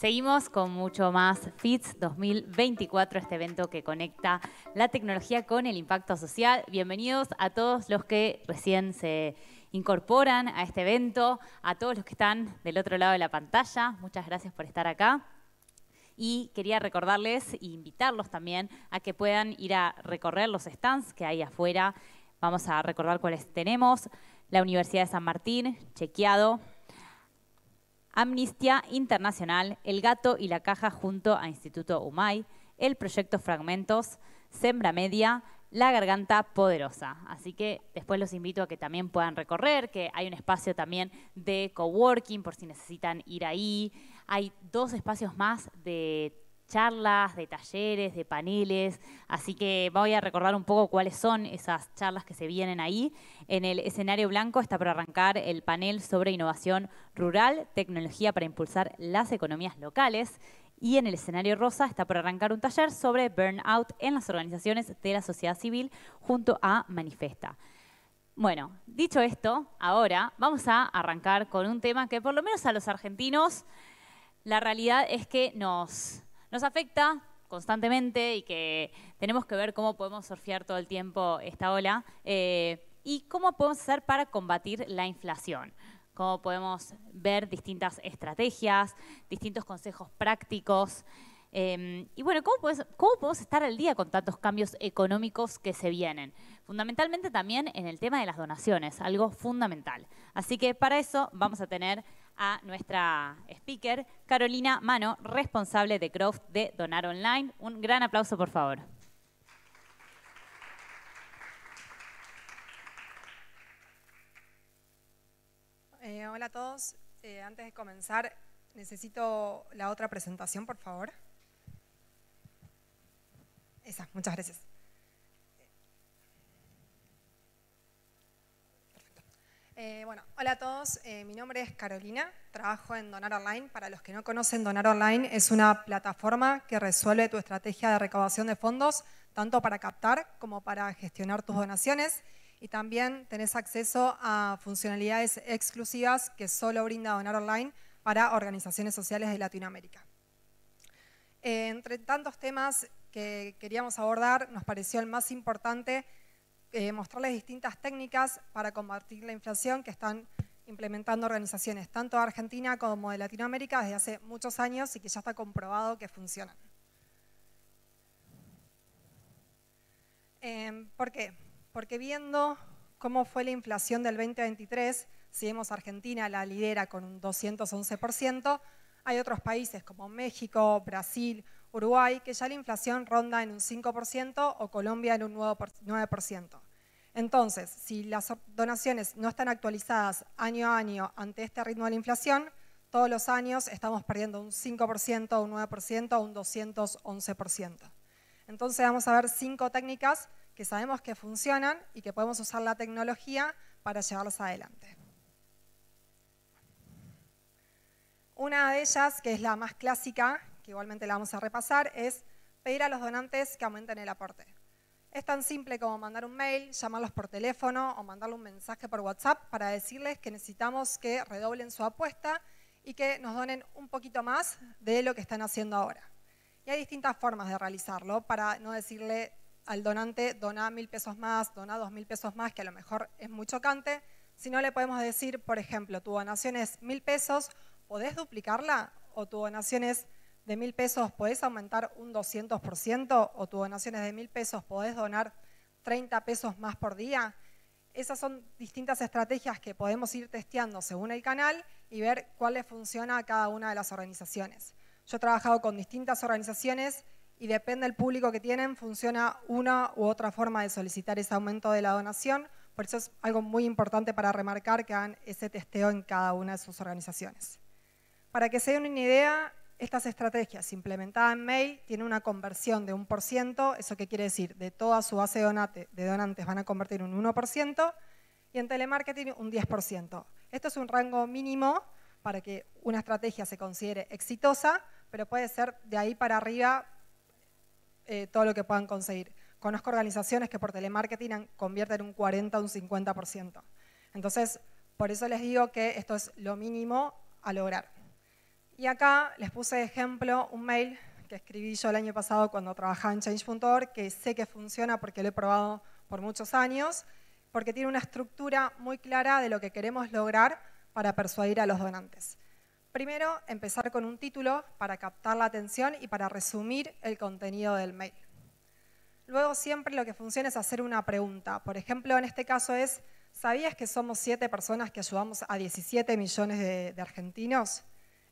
Seguimos con mucho más FITS 2024, este evento que conecta la tecnología con el impacto social. Bienvenidos a todos los que recién se incorporan a este evento, a todos los que están del otro lado de la pantalla. Muchas gracias por estar acá. Y quería recordarles e invitarlos también a que puedan ir a recorrer los stands que hay afuera. Vamos a recordar cuáles tenemos. La Universidad de San Martín, Chequeado, Amnistía Internacional, El Gato y la Caja junto a Instituto UMAY, el Proyecto Fragmentos, Sembra Media, La Garganta Poderosa. Así que después los invito a que también puedan recorrer, que hay un espacio también de coworking por si necesitan ir ahí. Hay 2 espacios más de charlas, de talleres, de paneles, así que voy a recordar un poco cuáles son esas charlas que se vienen ahí. En el escenario blanco está por arrancar el panel sobre innovación rural, tecnología para impulsar las economías locales, y en el escenario rosa está por arrancar un taller sobre burnout en las organizaciones de la sociedad civil junto a Manifesta. Bueno, dicho esto, ahora vamos a arrancar con un tema que por lo menos a los argentinos la realidad es que nos afecta constantemente y que tenemos que ver cómo podemos surfear todo el tiempo esta ola y cómo podemos hacer para combatir la inflación. Cómo podemos ver distintas estrategias, distintos consejos prácticos. Y bueno, ¿cómo podemos estar al día con tantos cambios económicos que se vienen? Fundamentalmente también en el tema de las donaciones, algo fundamental. Así que para eso vamos a tener a nuestra speaker, Carolina Mano, responsable de Growth de Donar Online. Un gran aplauso, por favor. Hola a todos. Antes de comenzar, necesito la otra presentación, por favor. Esa, muchas gracias. Bueno, hola a todos, mi nombre es Carolina, trabajo en Donar Online. Para los que no conocen, Donar Online es una plataforma que resuelve tu estrategia de recaudación de fondos, tanto para captar como para gestionar tus donaciones, y también tenés acceso a funcionalidades exclusivas que solo brinda Donar Online para organizaciones sociales de Latinoamérica. Entre tantos temas que queríamos abordar, nos pareció el más importante mostrarles distintas técnicas para combatir la inflación que están implementando organizaciones tanto de Argentina como de Latinoamérica desde hace muchos años y que ya está comprobado que funcionan. ¿Por qué? Porque viendo cómo fue la inflación del 2023, si vemos Argentina la lidera con un 211%, hay otros países como México, Brasil, Uruguay, que ya la inflación ronda en un 5% o Colombia en un 9%. Entonces, si las donaciones no están actualizadas año a año ante este ritmo de la inflación, todos los años estamos perdiendo un 5%, un 9% o un 211%. Entonces vamos a ver 5 técnicas que sabemos que funcionan y que podemos usar la tecnología para llevarlas adelante. Una de ellas, que es la más clásica, que igualmente la vamos a repasar, es pedir a los donantes que aumenten el aporte. Es tan simple como mandar un mail, llamarlos por teléfono o mandarle un mensaje por WhatsApp para decirles que necesitamos que redoblen su apuesta y que nos donen un poquito más de lo que están haciendo ahora. Y hay distintas formas de realizarlo para no decirle al donante, dona 1.000 pesos más, dona 2.000 pesos más, que a lo mejor es muy chocante. Si no, le podemos decir, por ejemplo, tu donación es 1.000 pesos, ¿podés duplicarla? O tu donación es de 1.000 pesos, ¿podés aumentar un 200%? O tu donación es de 1.000 pesos, ¿podés donar 30 pesos más por día? Esas son distintas estrategias que podemos ir testeando según el canal y ver cuál le funciona a cada una de las organizaciones. Yo he trabajado con distintas organizaciones y depende del público que tienen, funciona una u otra forma de solicitar ese aumento de la donación. Por eso es algo muy importante para remarcar que hagan ese testeo en cada una de sus organizaciones. Para que se den una idea, estas estrategias implementadas en mail tienen una conversión de 1%, ¿eso qué quiere decir? De toda su base de donantes van a convertir un 1%, y en telemarketing un 10%. Esto es un rango mínimo para que una estrategia se considere exitosa, pero puede ser de ahí para arriba todo lo que puedan conseguir. Conozco organizaciones que por telemarketing convierten un 40 o un 50%. Entonces, por eso les digo que esto es lo mínimo a lograr. Y acá les puse de ejemplo un mail que escribí yo el año pasado cuando trabajaba en Change.org, que sé que funciona porque lo he probado por muchos años, porque tiene una estructura muy clara de lo que queremos lograr para persuadir a los donantes. Primero, empezar con un título para captar la atención y para resumir el contenido del mail. Luego, siempre lo que funciona es hacer una pregunta. Por ejemplo, en este caso es, ¿sabías que somos 7 personas que ayudamos a 17 millones de argentinos?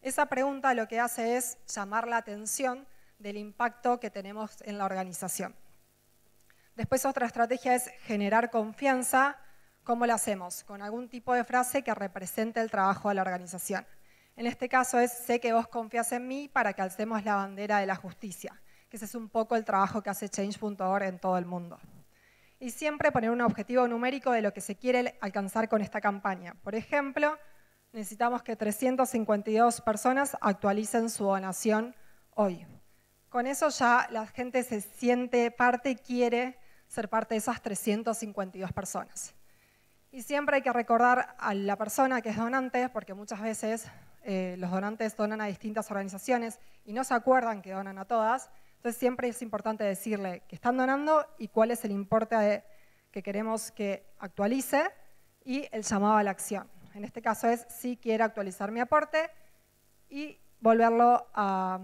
Esa pregunta lo que hace es llamar la atención del impacto que tenemos en la organización. Después, otra estrategia es generar confianza. ¿Cómo lo hacemos? Con algún tipo de frase que represente el trabajo de la organización. En este caso es, sé que vos confías en mí para que alcemos la bandera de la justicia, que ese es un poco el trabajo que hace Change.org en todo el mundo. Y siempre poner un objetivo numérico de lo que se quiere alcanzar con esta campaña. Por ejemplo, necesitamos que 352 personas actualicen su donación hoy. Con eso ya la gente se siente parte y quiere ser parte de esas 352 personas. Y siempre hay que recordar a la persona que es donante, porque muchas veces los donantes donan a distintas organizaciones y no se acuerdan que donan a todas. Entonces siempre es importante decirle que están donando y cuál es el importe que queremos que actualice y el llamado a la acción. En este caso es si quiere actualizar mi aporte y volverlo a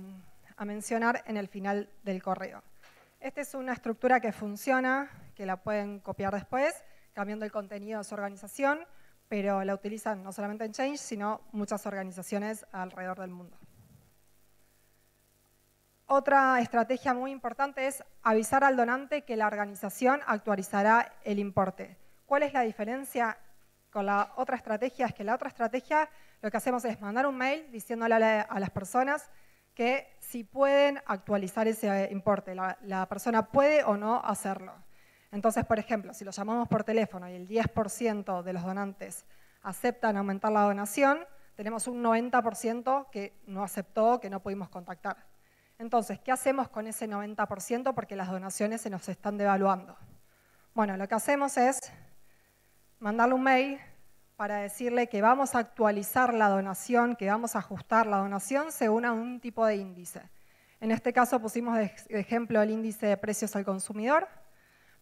mencionar en el final del correo. Esta es una estructura que funciona, que la pueden copiar después, cambiando el contenido de su organización, pero la utilizan no solamente en Change, sino muchas organizaciones alrededor del mundo. Otra estrategia muy importante es avisar al donante que la organización actualizará el importe. ¿Cuál es la diferencia con la otra estrategia? Es que la otra estrategia lo que hacemos es mandar un mail diciéndole a las personas que si pueden actualizar ese importe, la persona puede o no hacerlo. Entonces, por ejemplo, si lo llamamos por teléfono y el 10% de los donantes aceptan aumentar la donación, tenemos un 90% que no aceptó, que no pudimos contactar. Entonces, ¿qué hacemos con ese 90%? Porque las donaciones se nos están devaluando. Bueno, lo que hacemos es mandarle un mail para decirle que vamos a actualizar la donación, que vamos a ajustar la donación según a un tipo de índice. En este caso pusimos de ejemplo el índice de precios al consumidor,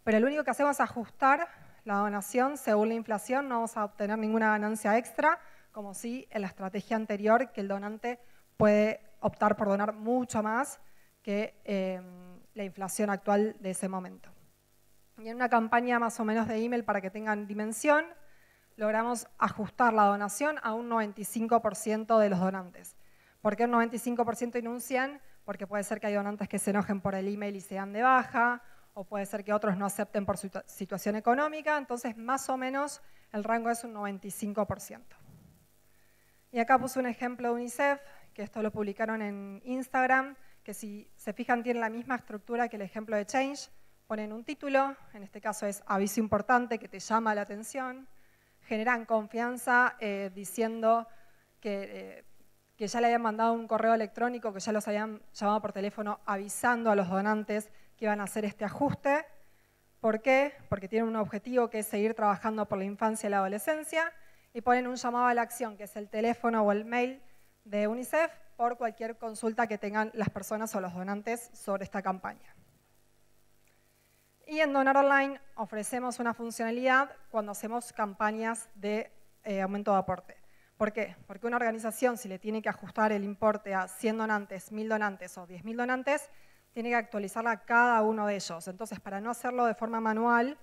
pero lo único que hacemos es ajustar la donación según la inflación, no vamos a obtener ninguna ganancia extra, como si en la estrategia anterior que el donante puede optar por donar mucho más que la inflación actual de ese momento. Y en una campaña más o menos de email para que tengan dimensión, logramos ajustar la donación a un 95% de los donantes. ¿Por qué un 95% y no un 100%? Porque puede ser que hay donantes que se enojen por el email y se dan de baja, o puede ser que otros no acepten por su situación económica, entonces más o menos el rango es un 95%. Y acá puse un ejemplo de UNICEF, que esto lo publicaron en Instagram, que si se fijan tiene la misma estructura que el ejemplo de Change. Ponen un título, en este caso es aviso importante que te llama la atención, generan confianza diciendo que ya le habían mandado un correo electrónico, que ya los habían llamado por teléfono avisando a los donantes que iban a hacer este ajuste. ¿Por qué? Porque tienen un objetivo que es seguir trabajando por la infancia y la adolescencia y ponen un llamado a la acción, que es el teléfono o el mail de UNICEF por cualquier consulta que tengan las personas o los donantes sobre esta campaña. Y en Donar Online ofrecemos una funcionalidad cuando hacemos campañas de aumento de aporte. ¿Por qué? Porque una organización, si le tiene que ajustar el importe a 100 donantes, 1000 donantes o 10.000 donantes, tiene que actualizarla a cada uno de ellos. Entonces, para no hacerlo de forma manual,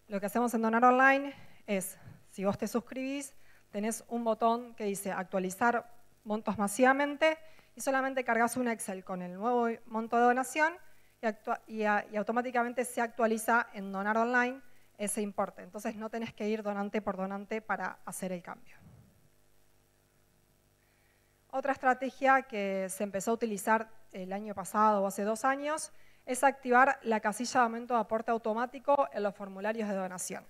lo que hacemos en Donar Online es, si vos te suscribís, tenés un botón que dice actualizar montos masivamente y solamente cargas un Excel con el nuevo monto de donación y automáticamente se actualiza en Donar Online ese importe. Entonces no tenés que ir donante por donante para hacer el cambio. Otra estrategia que se empezó a utilizar el año pasado o hace 2 años es activar la casilla de aumento de aporte automático en los formularios de donación.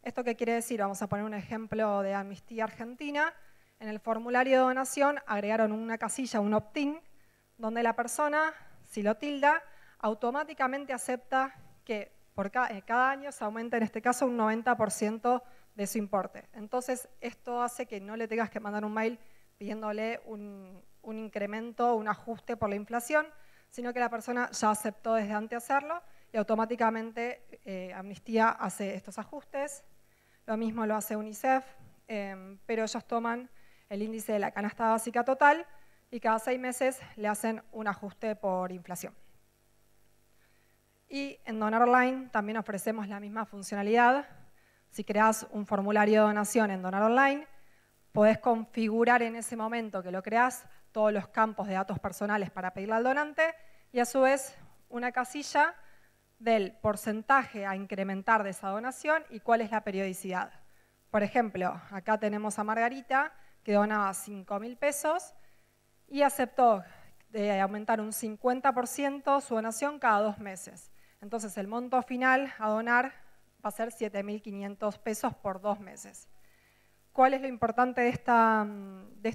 ¿Esto qué quiere decir? Vamos a poner un ejemplo de Amnistía Argentina. En el formulario de donación agregaron una casilla, un opt-in, donde la persona, si lo tilda, automáticamente acepta que por cada año se aumenta en este caso un 90% de su importe. Entonces esto hace que no le tengas que mandar un mail pidiéndole un un incremento, un ajuste por la inflación, sino que la persona ya aceptó desde antes hacerlo y automáticamente Amnistía hace estos ajustes. Lo mismo lo hace UNICEF, pero ellos toman el índice de la canasta básica total y cada 6 meses le hacen un ajuste por inflación. Y en Donar Online también ofrecemos la misma funcionalidad. Si creas un formulario de donación en Donar Online, podés configurar en ese momento que lo creás todos los campos de datos personales para pedirle al donante y a su vez una casilla del porcentaje a incrementar de esa donación y cuál es la periodicidad. Por ejemplo, acá tenemos a Margarita que donaba 5.000 pesos y aceptó de aumentar un 50% su donación cada 2 meses. Entonces el monto final a donar va a ser 7.500 pesos por 2 meses. ¿Cuál es lo importante de esta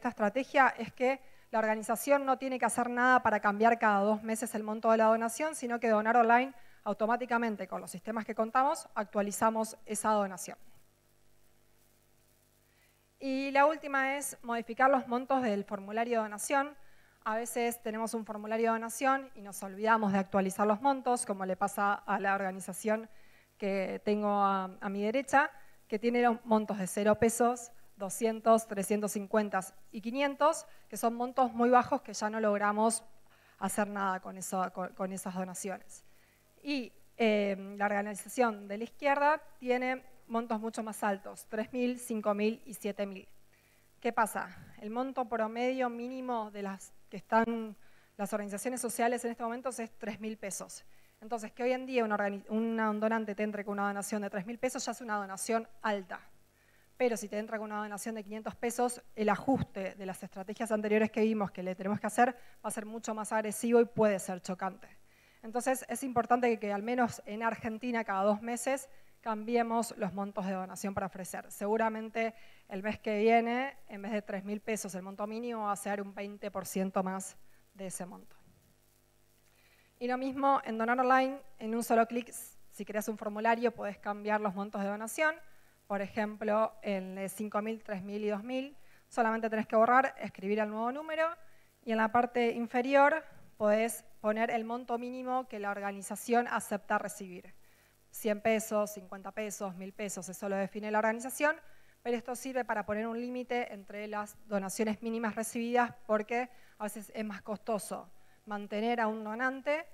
estrategia? Es que la organización no tiene que hacer nada para cambiar cada 2 meses el monto de la donación, sino que Donar Online automáticamente, con los sistemas que contamos, actualizamos esa donación. Y la última es modificar los montos del formulario de donación. A veces tenemos un formulario de donación y nos olvidamos de actualizar los montos, como le pasa a la organización que tengo a mi derecha, que tiene los montos de 0 pesos, 200, 350 y 500, que son montos muy bajos que ya no logramos hacer nada con esas donaciones. Y la organización de la izquierda tiene montos mucho más altos, 3.000, 5.000 y 7.000. ¿Qué pasa? El monto promedio mínimo de las que están las organizaciones sociales en estos momentos es 3.000 pesos. Entonces, que hoy en día un donante te entre con una donación de 3.000 pesos ya es una donación alta. Pero si te entra con una donación de 500 pesos, el ajuste de las estrategias anteriores que vimos que le tenemos que hacer va a ser mucho más agresivo y puede ser chocante. Entonces, es importante que al menos en Argentina cada 2 meses cambiemos los montos de donación para ofrecer. Seguramente el mes que viene, en vez de 3.000 pesos el monto mínimo, va a ser un 20% más de ese monto. Y lo mismo en Donar Online, en un solo clic, si creas un formulario, podés cambiar los montos de donación. Por ejemplo, en 5.000, 3.000 y 2.000, solamente tenés que borrar, escribir el nuevo número, y en la parte inferior podés poner el monto mínimo que la organización acepta recibir. 100 pesos, 50 pesos, 1.000 pesos, eso lo define la organización, pero esto sirve para poner un límite entre las donaciones mínimas recibidas porque a veces es más costoso mantener a un donante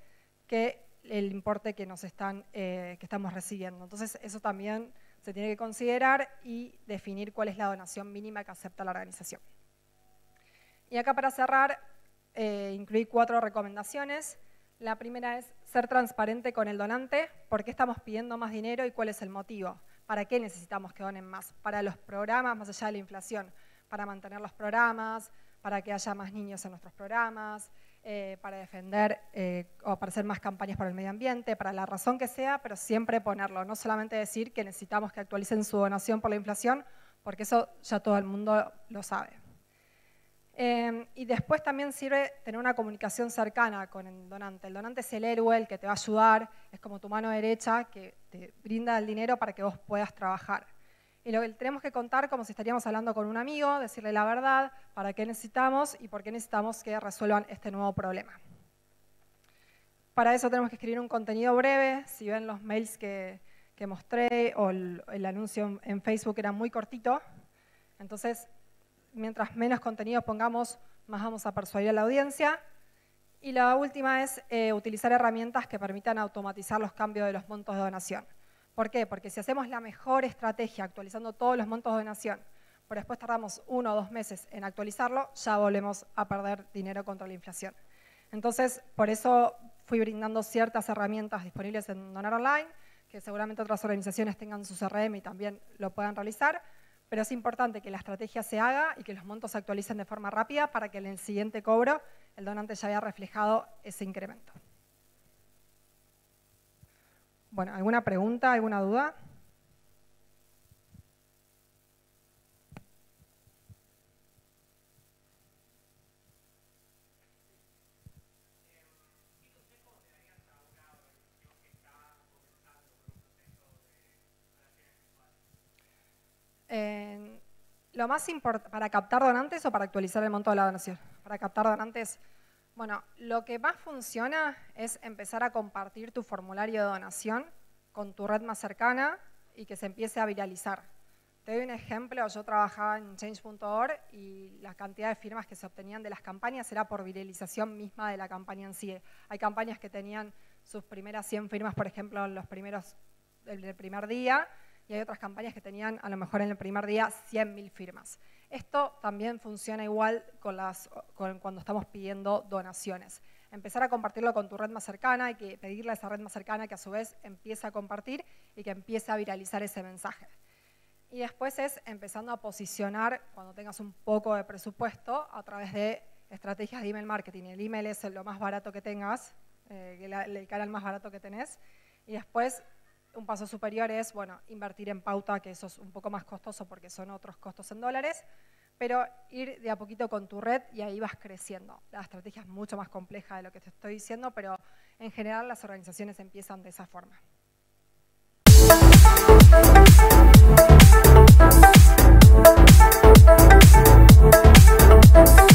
que el importe que estamos recibiendo. Entonces, eso también se tiene que considerar y definir cuál es la donación mínima que acepta la organización. Y acá para cerrar, incluí 4 recomendaciones. La primera es ser transparente con el donante, por qué estamos pidiendo más dinero y cuál es el motivo, para qué necesitamos que donen más, para los programas más allá de la inflación, para mantener los programas, para que haya más niños en nuestros programas, para defender o para hacer más campañas por el medio ambiente, para la razón que sea, pero siempre ponerlo, no solamente decir que necesitamos que actualicen su donación por la inflación, porque eso ya todo el mundo lo sabe. Y después también sirve tener una comunicación cercana con el donante. El donante es el héroe, el que te va a ayudar, es como tu mano derecha que te brinda el dinero para que vos puedas trabajar. Y lo que tenemos que contar como si estaríamos hablando con un amigo, decirle la verdad, para qué necesitamos y por qué necesitamos que resuelvan este nuevo problema. Para eso tenemos que escribir un contenido breve. Si ven los mails que mostré o el anuncio en Facebook era muy cortito, entonces mientras menos contenido pongamos, más vamos a persuadir a la audiencia. Y la última es utilizar herramientas que permitan automatizar los cambios de los montos de donación. ¿Por qué? Porque si hacemos la mejor estrategia actualizando todos los montos de donación, pero después tardamos 1 o 2 meses en actualizarlo, ya volvemos a perder dinero contra la inflación. Entonces, por eso fui brindando ciertas herramientas disponibles en Donar Online, que seguramente otras organizaciones tengan su CRM y también lo puedan realizar, pero es importante que la estrategia se haga y que los montos se actualicen de forma rápida para que en el siguiente cobro el donante ya haya reflejado ese incremento. Bueno, ¿alguna pregunta, alguna duda? Lo más importante, ¿para captar donantes o para actualizar el monto de la donación? para captar donantes? Bueno, lo que más funciona es empezar a compartir tu formulario de donación con tu red más cercana y que se empiece a viralizar. Te doy un ejemplo, yo trabajaba en Change.org y la cantidad de firmas que se obtenían de las campañas era por viralización misma de la campaña en sí. Hay campañas que tenían sus primeras 100 firmas, por ejemplo, en el primer día, y hay otras campañas que tenían, a lo mejor en el primer día, 100.000 firmas. Esto también funciona igual cuando estamos pidiendo donaciones. Empezar a compartirlo con tu red más cercana y que pedirle a esa red más cercana que a su vez empiece a compartir y que empiece a viralizar ese mensaje. Y después es empezando a posicionar, cuando tengas un poco de presupuesto, a través de estrategias de email marketing. El email es lo más barato que tengas, el canal más barato que tenés. Y después, un paso superior es, bueno, invertir en pauta, que eso es un poco más costoso porque son otros costos en dólares, pero ir de a poquito con tu red y ahí vas creciendo. La estrategia es mucho más compleja de lo que te estoy diciendo, pero en general las organizaciones empiezan de esa forma. Thank you.